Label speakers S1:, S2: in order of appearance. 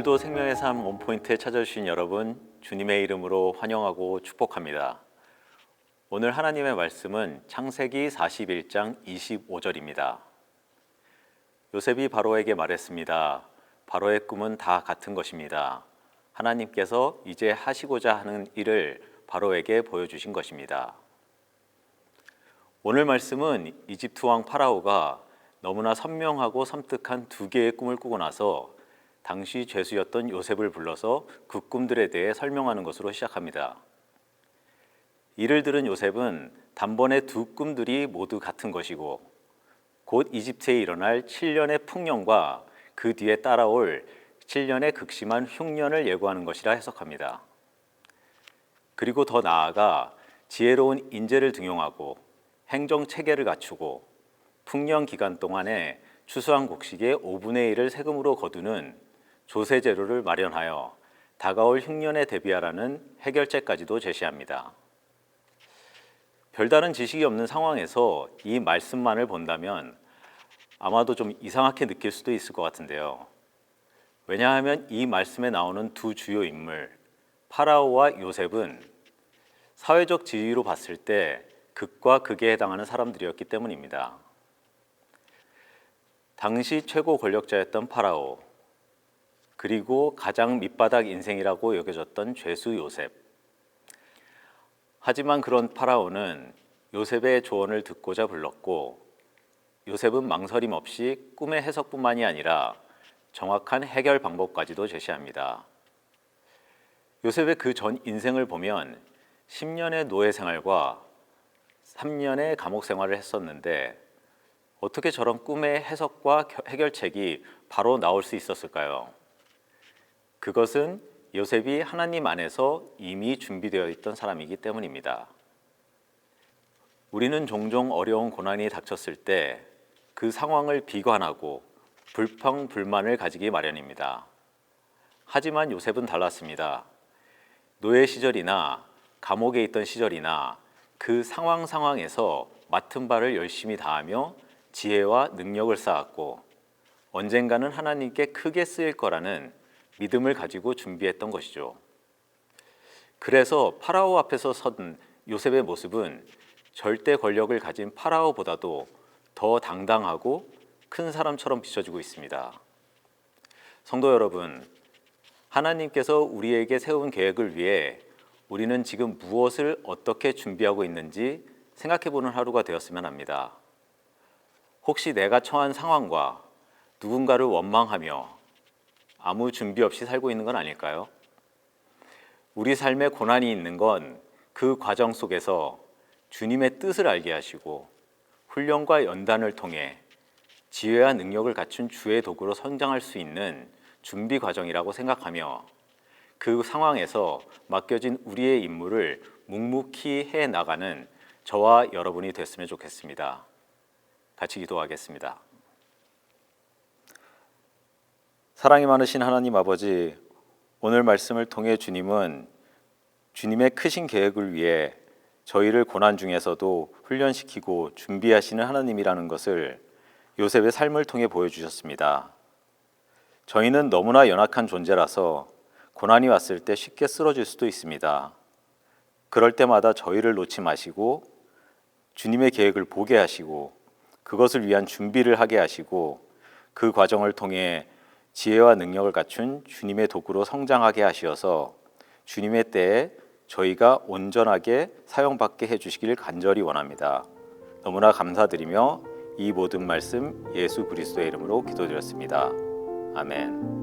S1: 오늘도 생명의 삶 원포인트에 찾아주신 여러분 주님의 이름으로 환영하고 축복합니다. 오늘 하나님의 말씀은 창세기 41장 25절입니다. 요셉이 바로에게 말했습니다. 바로의 꿈은 다 같은 것입니다. 하나님께서 이제 하시고자 하는 일을 바로에게 보여주신 것입니다. 오늘 말씀은 이집트 왕 파라오가 너무나 선명하고 섬뜩한 두 개의 꿈을 꾸고 나서 당시 죄수였던 요셉을 불러서 그 꿈들에 대해 설명하는 것으로 시작합니다. 이를 들은 요셉은 단번에 두 꿈들이 모두 같은 것이고 곧 이집트에 일어날 7년의 풍년과 그 뒤에 따라올 7년의 극심한 흉년을 예고하는 것이라 해석합니다. 그리고 더 나아가 지혜로운 인재를 등용하고 행정 체계를 갖추고 풍년 기간 동안에 추수한 곡식의 5분의 1을 세금으로 거두는 조세 제도를 마련하여 다가올 흉년에 대비하라는 해결책까지도 제시합니다. 별다른 지식이 없는 상황에서 이 말씀만을 본다면 아마도 좀 이상하게 느낄 수도 있을 것 같은데요. 왜냐하면 이 말씀에 나오는 두 주요 인물 파라오와 요셉은 사회적 지위로 봤을 때 극과 극에 해당하는 사람들이었기 때문입니다. 당시 최고 권력자였던 파라오, 그리고 가장 밑바닥 인생이라고 여겨졌던 죄수 요셉. 하지만 그런 파라오는 요셉의 조언을 듣고자 불렀고 요셉은 망설임 없이 꿈의 해석뿐만이 아니라 정확한 해결 방법까지도 제시합니다. 요셉의 그 전 인생을 보면 10년의 노예 생활과 3년의 감옥 생활을 했었는데 어떻게 저런 꿈의 해석과 해결책이 바로 나올 수 있었을까요? 그것은 요셉이 하나님 안에서 이미 준비되어 있던 사람이기 때문입니다. 우리는 종종 어려운 고난이 닥쳤을 때 그 상황을 비관하고 불평, 불만을 가지기 마련입니다. 하지만 요셉은 달랐습니다. 노예 시절이나 감옥에 있던 시절이나 그 상황에서 맡은 바를 열심히 다하며 지혜와 능력을 쌓았고 언젠가는 하나님께 크게 쓰일 거라는 믿음을 가지고 준비했던 것이죠. 그래서 파라오 앞에서 선 요셉의 모습은 절대 권력을 가진 파라오보다도 더 당당하고 큰 사람처럼 비춰지고 있습니다. 성도 여러분, 하나님께서 우리에게 세운 계획을 위해 우리는 지금 무엇을 어떻게 준비하고 있는지 생각해보는 하루가 되었으면 합니다. 혹시 내가 처한 상황과 누군가를 원망하며 아무 준비 없이 살고 있는 건 아닐까요? 우리 삶에 고난이 있는 건 그 과정 속에서 주님의 뜻을 알게 하시고 훈련과 연단을 통해 지혜와 능력을 갖춘 주의 도구로 성장할 수 있는 준비 과정이라고 생각하며 그 상황에서 맡겨진 우리의 임무를 묵묵히 해 나가는 저와 여러분이 됐으면 좋겠습니다. 같이 기도하겠습니다. 사랑이 많으신 하나님 아버지, 오늘 말씀을 통해 주님은 주님의 크신 계획을 위해 저희를 고난 중에서도 훈련시키고 준비하시는 하나님이라는 것을 요셉의 삶을 통해 보여주셨습니다. 저희는 너무나 연약한 존재라서 고난이 왔을 때 쉽게 쓰러질 수도 있습니다. 그럴 때마다 저희를 놓지 마시고 주님의 계획을 보게 하시고 그것을 위한 준비를 하게 하시고 그 과정을 통해 지혜와 능력을 갖춘 주님의 도구로 성장하게 하시어서 주님의 때에 저희가 온전하게 사용받게 해주시길 간절히 원합니다. 너무나 감사드리며 이 모든 말씀 예수 그리스도의 이름으로 기도드렸습니다. 아멘.